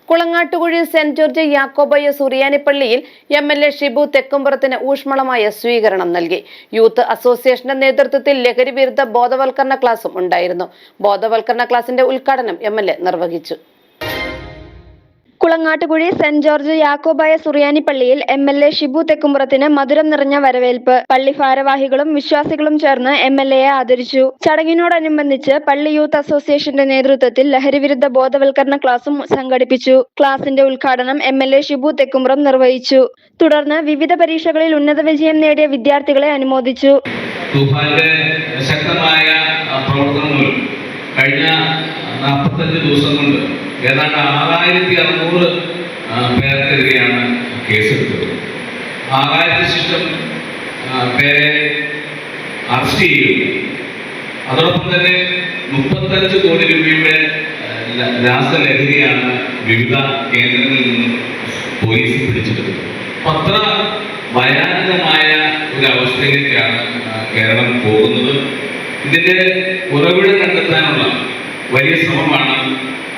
Kulangattukuzhi Saint George Yakobaya സുറിയാനിപ്പള്ളിയിൽ MLA. Shibu തെക്കുംപുറത്തിന് ഊഷ്മളമായ സ്വീകരണം നൽകി. യൂത്ത് അസോസിയേഷന്റെ നേതൃത്വത്തിൽ ലഹരി വിരുദ്ധ ബോധവൽക്കരണ ക്ലാസും ഉണ്ടായിരുന്നു. ബോധവൽക്കരണ ക്ലാസിന്റെ ഉദ്ഘാടനം എം.എൽ.എ. നിർവഹിച്ചു. കുളങ്ങാട്ടുകുഴി സെന്റ് ജോർജ് യാക്കോബായ സുറിയാനിപ്പള്ളിയിൽ എം.എൽ.എ. ഷിബു തെക്കുംപുറത്തിന് മധുരം നിറഞ്ഞ വരവേൽപ്പ്. പള്ളി ഭാരവാഹികളും വിശ്വാസികളും ചേർന്ന് എം.എൽ.എയെ ആദരിച്ചു. ചടങ്ങിനോടനുബന്ധിച്ച് പള്ളി യൂത്ത് അസോസിയേഷന്റെ നേതൃത്വത്തിൽ ലഹരിവിരുദ്ധ ബോധവൽക്കരണ ക്ലാസും സംഘടിപ്പിച്ചു. ക്ലാസിന്റെ ഉദ്ഘാടനം എം.എൽ.എ. ഷിബു തെക്കുംപുറം നിർവഹിച്ചു. തുടർന്ന് വിവിധ പരീക്ഷകളിൽ ഉന്നത വിജയം നേടിയ വിദ്യാർത്ഥികളെ അനുമോദിച്ചു. ശക്തമായ പ്രവർത്തനം മൂലം കഴിഞ്ഞ 45 ദിവസം കൊണ്ട് ഏതാണ്ട് 6600 പേർക്കെതിരെയാണ് കേസെടുത്തത്. 6000 ശിഷ്ടം പേരെ അറസ്റ്റ് ചെയ്യുകയും അതോടൊപ്പം തന്നെ 35 കോടി രൂപയുടെ രാസലഹരിയാണ് വിവിധ കേന്ദ്രങ്ങളിൽ നിന്നും പോലീസ് പിടിച്ചെടുത്തത്. അത്ര ഭയാനകമായ ഒരു അവസ്ഥയിലേക്കാണ് കേരളം പോകുന്നത്. ഇതിന്റെ ഉറവിടം കണ്ടെത്താനുള്ള വലിയ ശ്രമമാണ്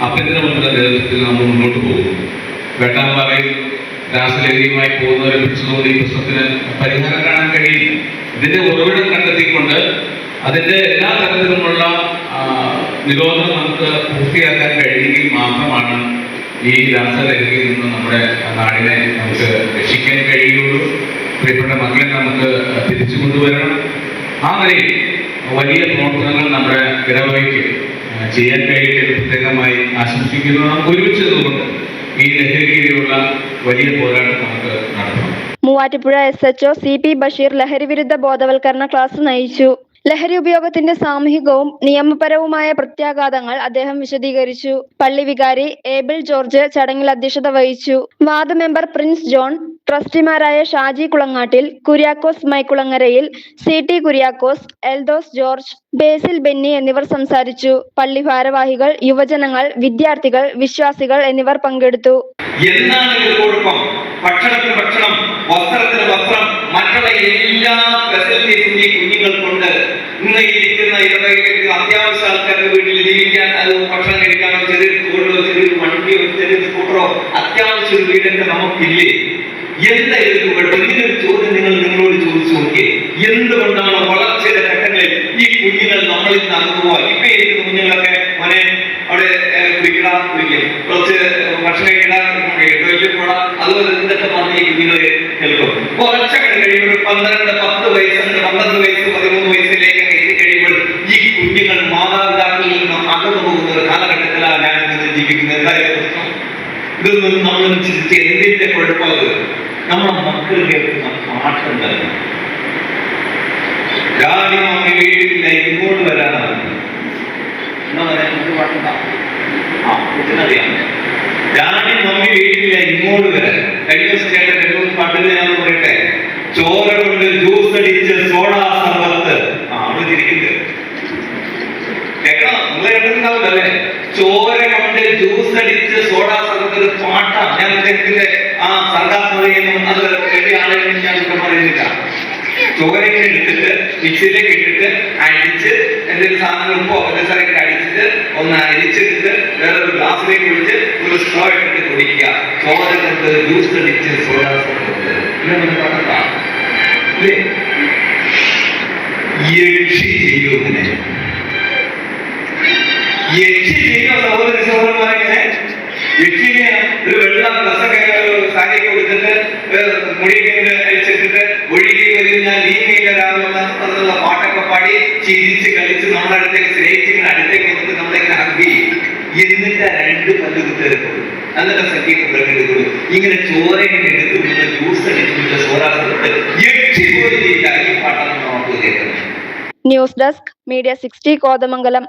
ആഭ്യന്തരമന്ത്രിയുടെ നേതൃത്വത്തിൽ നമ്മൾ മുന്നോട്ട് പോകുന്നത്. വെട്ടാമ്പാറയിൽ രാസലഹരിയുമായി പോകുന്നവരെ പിടിച്ചതുകൊണ്ട് ഈ പ്രശ്നത്തിന് പരിഹാരം കാണാൻ കഴിയില്ല. ഇതിന്റെ ഉറവിടം കണ്ടെത്തിക്കൊണ്ട് അതിന്റെ എല്ലാ തരത്തിലുമുള്ള നിരോധനം നമുക്ക് പൂർത്തിയാക്കാൻ കഴിയുമെങ്കിൽ മാത്രമാണ് ഈ രാസലഹരിയിൽ നിന്ന് നമ്മുടെ നാടിനെ നമുക്ക് രക്ഷിക്കാൻ കഴിയുള്ളൂ. പ്രിയപ്പെട്ട മക്കളെ നമുക്ക് തിരിച്ചു കൊണ്ടുവരണം. ആ നിലയിൽ വലിയ പ്രവർത്തനങ്ങൾ നമ്മുടെ ഇടവകയ്ക്ക് ചെയ്യാൻ കഴിയട്ടെ പ്രത്യേകമായി ആശംസിക്കുന്നു. നമുക്ക് ഒരുമിച്ച് നിന്നുകൊണ്ട് ഈ ലഹരിക്കെതിരെയുള്ള വലിയ പോരാട്ടം നമുക്ക് നടത്തണം. മൂവാറ്റുപുഴ SHO CP ബഷീർ ലഹരിവിരുദ്ധ ബോധവൽക്കരണ ക്ലാസ് നയിച്ചു. ലഹരി ഉപയോഗത്തിന്റെ സാമൂഹികവും നിയമപരവുമായ പ്രത്യാഘാതങ്ങൾ അദ്ദേഹം വിശദീകരിച്ചു. പള്ളി വികാരി ഏബിൾ ജോർജ് ചടങ്ങിൽ അധ്യക്ഷത വഹിച്ചു. വാർഡ് മെമ്പർ പ്രിൻസ് ജോൺ, ട്രസ്റ്റിമാരായ ഷാജി കുളങ്ങാട്ടിൽ, കുര്യാക്കോസ് മൈക്കുളങ്ങരയിൽ, CT Kuriakose, Eldhose George, Basil Benny എന്നിവർ സംസാരിച്ചു. പള്ളി ഭാരവാഹികൾ, യുവജനങ്ങൾ, വിദ്യാർത്ഥികൾ, വിശ്വാസികൾ എന്നിവർ പങ്കെടുത്തു. ഭക്ഷണത്തിന് ഭക്ഷണം, വസ്ത്രത്തിന് വസ്ത്രം, മറ്റുള്ള എല്ലാ ഫെസിലിറ്റീസും ഈ കുഞ്ഞുങ്ങൾക്കുണ്ട്. ഇന്ന് ഇരിക്കുന്ന ഇടവകയ്ക്ക് അത്യാവശ്യ ആൾക്കാരുടെ വീട്ടിൽ ജീവിക്കാൻ, അത് ഭക്ഷണം കഴിക്കാനോ ചെറിയൊരു തോടിലോ ചെറിയൊരു വണ്ടിയോ ചെറിയൊരു സ്കൂട്ടറോ അത്യാവശ്യ ഒരു വീടിന്റെ നമുക്കില്ലേ? എന്തായിരുന്നു കേട്ടോ? ഇതിനൊരു ചോദ്യം നിങ്ങളോട് ചോദിച്ചു നോക്കിയേ. എന്തുകൊണ്ടാണ് വളർച്ചയുടെ ഘട്ടങ്ങളിൽ ഈ കുഞ്ഞുങ്ങൾ നമ്മളിൽ നിന്ന് അകന്നുപോവാ? ഇപ്പൊ ഇരിക്കുന്ന കുഞ്ഞുങ്ങളൊക്കെ മോനെ അവിടെ കുടിക്കും, കുറച്ച് ഭക്ഷണം കഴിക്കണം, അതുപോലെ ഇതൊക്കെ പറഞ്ഞ ഈ കുഞ്ഞുങ്ങൾ കേൾക്കും. കുറച്ചൊക്കെ കഴിയുമ്പോൾ 12, 10 വയസ്സ്, 12 വയസ്സ്, 13 വയസ്സിലേക്ക് എത്തിക്കഴിയുമ്പോൾ ഈ കുഞ്ഞുങ്ങൾ മാതാപിതാക്കളിൽ നിന്നും അകന്നു പോകുന്ന ഒരു കാലഘട്ടത്തിലാണ് ഞാൻ ഇന്ന് ജീവിക്കുന്നത്. എന്തായാലും പ്രശ്നം ഇതൊന്നും നമ്മൾ ചിന്തിച്ച് എന്തിന്റെ കുഴപ്പമാകുക? നമ്മുടെ മക്കൾ കേൾക്കുന്ന പാട്ടുണ്ടല്ലോ, ഡാഡി മമ്മി വീട്ടിലില്ല ഇങ്ങോട്ട് വരാനാണ്. എന്താ പറയാ? പാട്ടുണ്ടാവും. കുട്ടിനറിയാം, ഡാഡി മമ്മി വീട്ടിലില്ല ഇങ്ങോട്ട് വരാൻ. കഴിഞ്ഞ ദിവസം ചേട്ടൻ പാട്ടിൽ ഞാൻ പറയട്ടെ, ചോര കൊണ്ട് ജ്യൂസ് അടിച്ച് സോഡാ സർബത്ത്. അവിടെ ചിരിക്കുന്നത് കേൾക്കണം, നിങ്ങൾ കേട്ടിട്ടുണ്ടാവില്ല അല്ലേ? ചോര കൊണ്ട് ജ്യൂസ് അടിച്ച് സോഡാ സർബത്ത് ഒരു പാട്ടാണ്. ഞാൻ അദ്ദേഹത്തിന്റെ ആ സർഗാത്മകതയെന്നും അത് വലിയ ആളുകളും ഞാൻ കുറ്റം പറയുന്നില്ല. ചോരയൊക്കെ എടുത്തിട്ട് മിക്സിയിലേക്ക് ഇട്ടിട്ട് അടിച്ച് എന്തെങ്കിലും സാധനങ്ങൾ ഉപ്പോ പഞ്ചസാരയൊക്കെ അടിച്ചിട്ട് ഒന്ന് അരിച്ചെടുത്ത് വേറൊരു ഗ്ലാസ്സിലേക്ക് ഒഴിച്ച് ഒരു സ്ട്രോ ഇട്ടിട്ട് കുടിക്കുക. ചോര കൊണ്ട് ജ്യൂസ് അടിച്ച് സോഡാ സർബത്ത്. യക്ഷി ചെയ്യുമെന്നെ, യക്ഷി ചെയ്യുന്ന സഹോദരി സഹോദരന്മാരെങ്ങനെ? യക്ഷിനെ ഒരു വെള്ള ഡ്രസ്സൊക്കെ സാരിയൊക്കെ കൊടുത്തിട്ട് മുടിയൊക്കെ അഴിച്ചിട്ടിട്ട് ഒഴുകി വരും ഞാൻ നീങ്ങയിലുള്ള പാട്ടൊക്കെ പാടി ചിരിച്ച് കളിച്ച് നമ്മുടെ അടുത്തേക്ക് സ്നേഹിച്ചിങ്ങനെ അടുത്തേക്ക് വന്നിട്ട് നമ്മളിങ്ങനെ ഹഗ് ചെയ്യും. എന്നിട്ട് 2 പല്ല് കുത്തിയെടുക്കും, എന്നിട്ട് സഖ്യൊക്കെ പ്രകടിക്കും. ഇങ്ങനെ ചോര ഇങ്ങനെ എടുത്തു ജ്യൂസ് അടിച്ചിട്ട് സോറാസത്ത് യക്ഷി പോലും ചെയ്യില്ല. ഈ പാട്ടാണ് നമുക്ക് കേൾക്കുന്നത്. News desk media 60 Kothamangalam.